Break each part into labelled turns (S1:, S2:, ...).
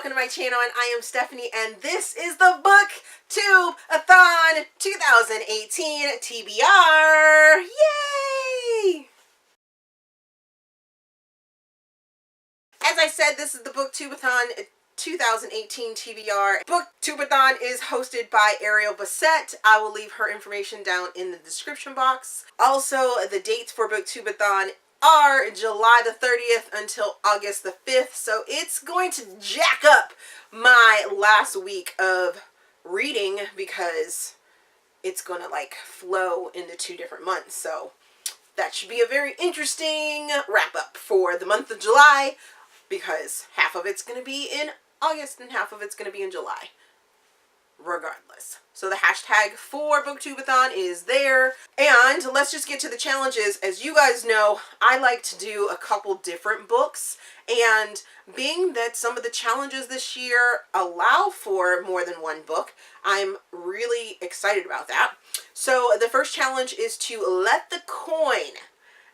S1: welcome to my channel, and I am Stephanie, and this is the Booktubeathon 2018 TBR. Yay! As I said, this is the Booktubeathon 2018 TBR. Booktubeathon is hosted by Ariel Bissett. I will leave her information down in the description box. Also, the dates for Booktubeathon are July the 30th until August the 5th, so it's going to jack up my last week of reading because it's gonna like flow into 2 different months. So that should be a very interesting wrap up for the month of July, because half of it's going to be in August and half of it's going to be in July, regardless. So the hashtag for Booktubeathon is there. And let's just get to the challenges. As you guys know, I like to do a couple different books, and being that some of the challenges this year allow for more than one book, I'm really excited about that. So the first challenge is to let the coin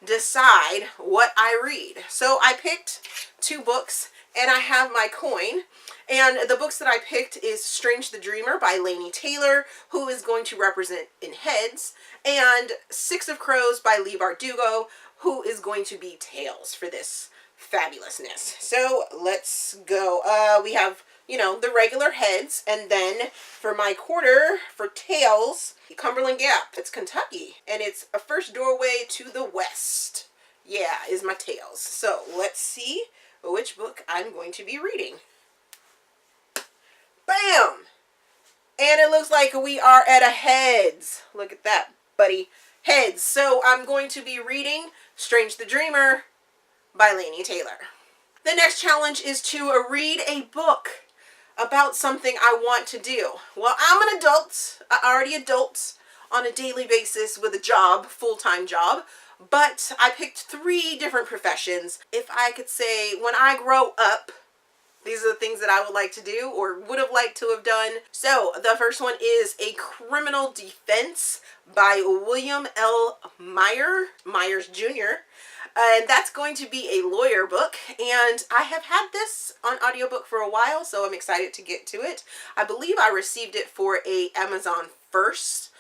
S1: decide what I read. So I picked 2 books and I have my coin, and the books that I picked is Strange the Dreamer by Laini Taylor, who is going to represent in heads, and 6 of Crows by Leigh Bardugo, who is going to be tails for this fabulousness. So let's go. We have, you know, the regular heads, and then for my quarter, for tails, Cumberland Gap. It's Kentucky, and it's a first doorway to the west. Yeah, is my tails. So let's see which book I'm going to be reading. Bam! And it looks like we are at a heads. Look at that, buddy. Heads. So I'm going to be reading Strange the Dreamer by Laini Taylor. The next challenge is to read a book about something I want to do. Well, I'm an adult. I already adult on a daily basis with a job, full-time job, but I picked 3 different professions. If I could say, when I grow up, these are the things that I would like to do or would have liked to have done. So the first one is A Criminal Defense by William L. Myers Jr. And that's going to be a lawyer book, and I have had this on audiobook for a while, so I'm excited to get to it. I believe I received it for Amazon first,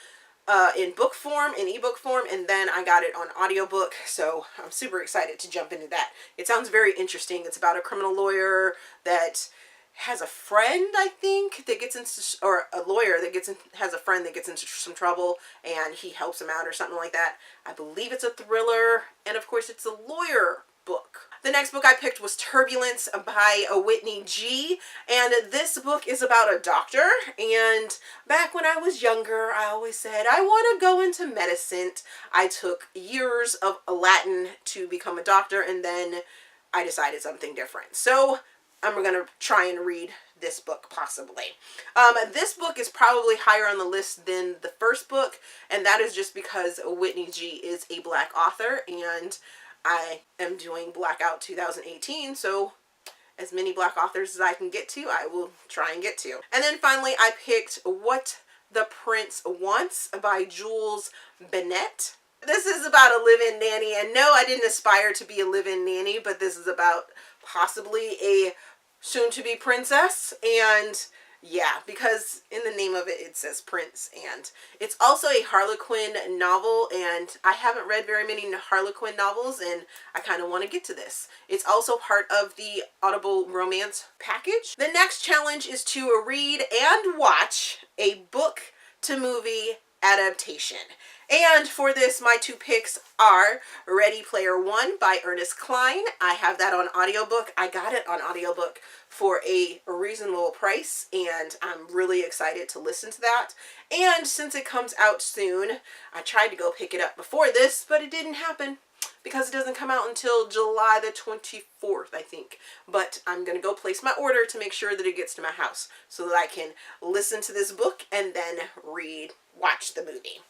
S1: in book form, in ebook form, and then I got it on audiobook, so I'm super excited to jump into that. It sounds very interesting. It's about a criminal lawyer that has a friend, I think, that gets into, or a lawyer that has a friend that gets into some trouble, and he helps him out or something like that. I believe it's a thriller, and of course it's a lawyer book. The next book I picked was Turbulence by Whitney G, and this book is about a doctor. And back when I was younger, I always said I want to go into medicine. I took years of Latin to become a doctor, and then I decided something different. So I'm going to try and read this book, possibly. This book is probably higher on the list than the first book, and that is just because Whitney G is a Black author, and I am doing Blackout 2018, so as many Black authors as I can get to, I will try and get to. And then finally, I picked What the Prince Wants by Jules Bennett. This is about a live-in nanny, and no, I didn't aspire to be a live-in nanny, but this is about possibly a soon-to-be princess, and yeah, because in the name of it, it says prince, and it's also a Harlequin novel, and I haven't read very many Harlequin novels, and I kind of want to get to this. It's also part of the Audible romance package. The next challenge is to read and watch a book to movie adaptation. And for this, my 2 picks are Ready Player One by Ernest Cline. I have that on audiobook. I got it on audiobook for a reasonable price, and I'm really excited to listen to that. And since it comes out soon, I tried to go pick it up before this, but it didn't happen because it doesn't come out until July the 24th, I think. But I'm going to go place my order to make sure that it gets to my house so that I can listen to this book and then watch the movie.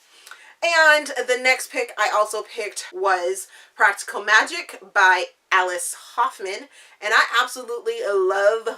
S1: And the next pick I also picked was Practical Magic by Alice Hoffman, and I absolutely love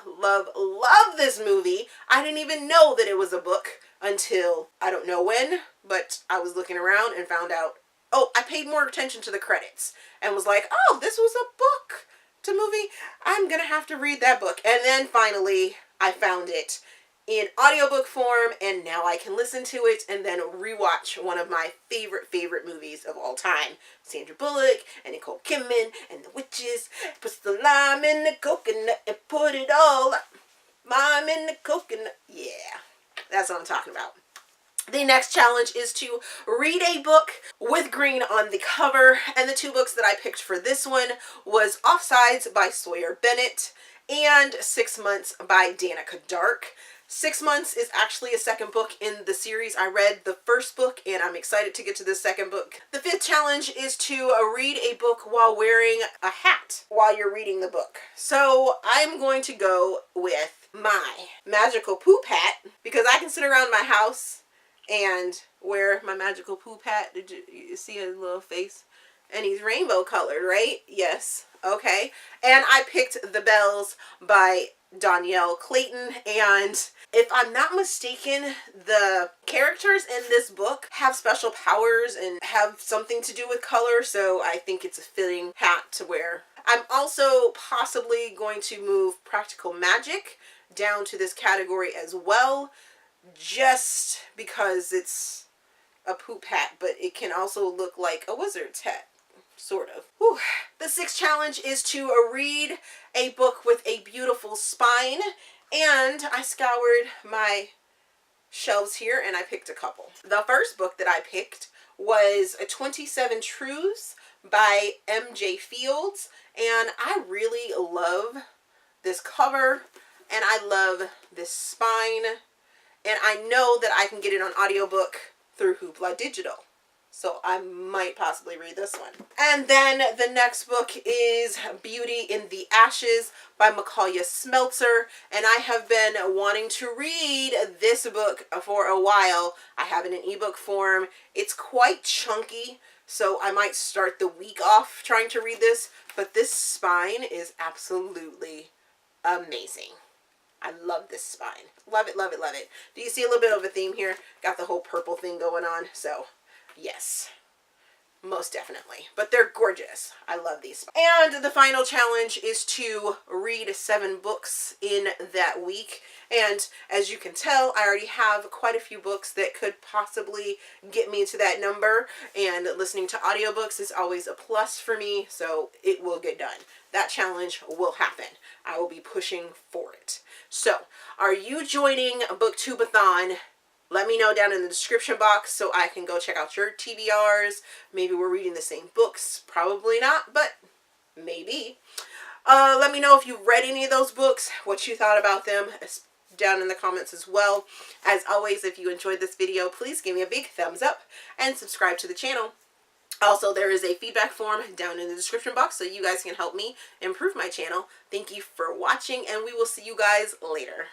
S1: this movie. I didn't even know that it was a book until I don't know when, but I was looking around and found out, oh, I paid more attention to the credits and was like, oh, this was a book. to movie, I'm gonna have to read that book. And then finally, I found it in audiobook form, and now I can listen to it and then rewatch one of my favorite movies of all time. Sandra Bullock and Nicole Kidman and the witches. Puts the lime in the coconut and put it all up. Lime in the coconut. Yeah, that's what I'm talking about. The next challenge is to read a book with green on the cover, and the two books that I picked for this one was Offsides by Sawyer Bennett and 6 Months by Danica Dark. 6 Months is actually a second book in the series. I read the first book and I'm excited to get to the second book. The fifth challenge is to read a book while wearing a hat while you're reading the book. So I'm going to go with my magical poop hat because I can sit around my house and wear my magical poop hat. Did you see his little face? And he's rainbow colored, right? Yes. Okay. And I picked The Bells by Danielle Clayton, and if I'm not mistaken, the characters in this book have special powers and have something to do with color, so I think it's a fitting hat to wear. I'm also possibly going to move practical magic down to this category as well, just because it's a poop hat, but it can also look like a wizard's hat. Sort of. Whew. The sixth challenge is to read a book with a beautiful spine, and I scoured my shelves here and I picked a couple. The first book that I picked was 27 Truths by M.J. Fields, and I really love this cover and I love this spine, and I know that I can get it on audiobook through Hoopla Digital. So I might possibly read this one. And then the next book is Beauty in the Ashes by Macaulay Smeltzer. And I have been wanting to read this book for a while. I have it in ebook form. It's quite chunky, so I might start the week off trying to read this. But this spine is absolutely amazing. I love this spine. Love it, love it, love it. Do you see a little bit of a theme here? Got the whole purple thing going on, so yes, most definitely. But they're gorgeous. I love these. And the final challenge is to read 7 books in that week. And as you can tell, I already have quite a few books that could possibly get me to that number. And listening to audiobooks is always a plus for me, so it will get done. That challenge will happen. I will be pushing for it. So, are you joining Booktubeathon? Let me know down in the description box so I can go check out your TBRs. Maybe we're reading the same books. Probably not, but maybe. Let me know if you read any of those books, what you thought about them down in the comments as well. As always, if you enjoyed this video, please give me a big thumbs up and subscribe to the channel. Also, there is a feedback form down in the description box so you guys can help me improve my channel. Thank you for watching, and we will see you guys later.